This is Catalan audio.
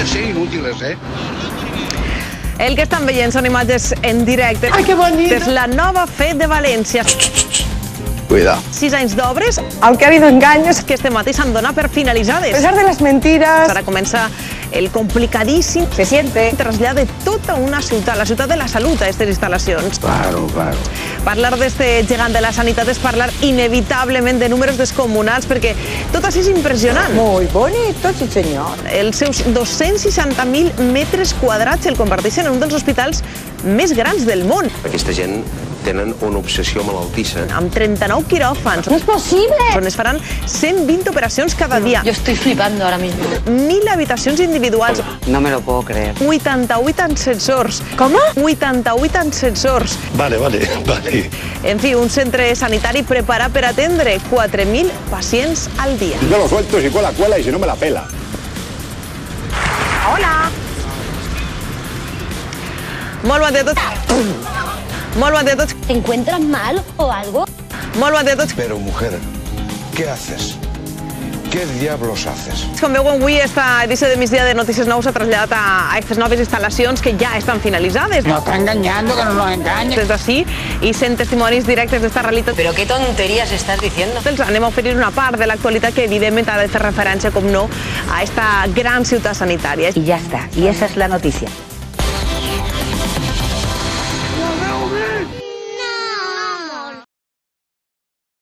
de ser inútiles, eh? El que estan veient són imatges en directe. Ai, que bonic! És la nova FE de València. Cuidado. 6 anys d'obres Aunque ha habido engaños, que este matí s'han donat per a finalitzades. pesar de las mentiras, Ara comença el complicadíssim se siente. trasllat de tota una ciutat, la ciutat de la salut, a aquestes instal·lacions. Claro, claro. Parlar d'este gegant de la sanitat és parlar inevitablement de números descomunals, perquè tot això és impressionant. Muy bonito, sí señor. Els seus 260.000 metres quadrats el converteixen en un dels hospitals més grans del món, Aquesta gent tenen una obsessió malaltissa. amb 39 quiròfans, ¡No es posible! on es faran 120 operacions cada dia, Yo estoy flipando ahora mismo. 1.000 habitacions individuals, No me lo puedo creer. 88 ascensors. ¿Cómo? 88 ascensors. Vale. En fi, un centre sanitari preparat per atendre 4.000 pacients al dia. Yo lo suelto, si cuela, cuela y si no me la pela. Hola! Molt bon dia a tots. Molt bon dia a tots. ¿Te encuentras mal o algo? Molt bon dia a tots. Pero, mujer, ¿qué haces? ¿Qué diablos haces? Com veuen, avui esta edició de Migdia de Notícies Nou s'ha traslladat a aquestes noves instal·lacions que ja estan finalitzades. Nos está engañando, que no nos engañe. Des d'ací i sent testimonis directes d'esta realitat. Pero qué tonterías estás diciendo. Els anem a oferir una part de l'actualitat que evidentment ha de fer referència, com no, a esta gran ciutat sanitària. Y ya está, y esa es la noticia.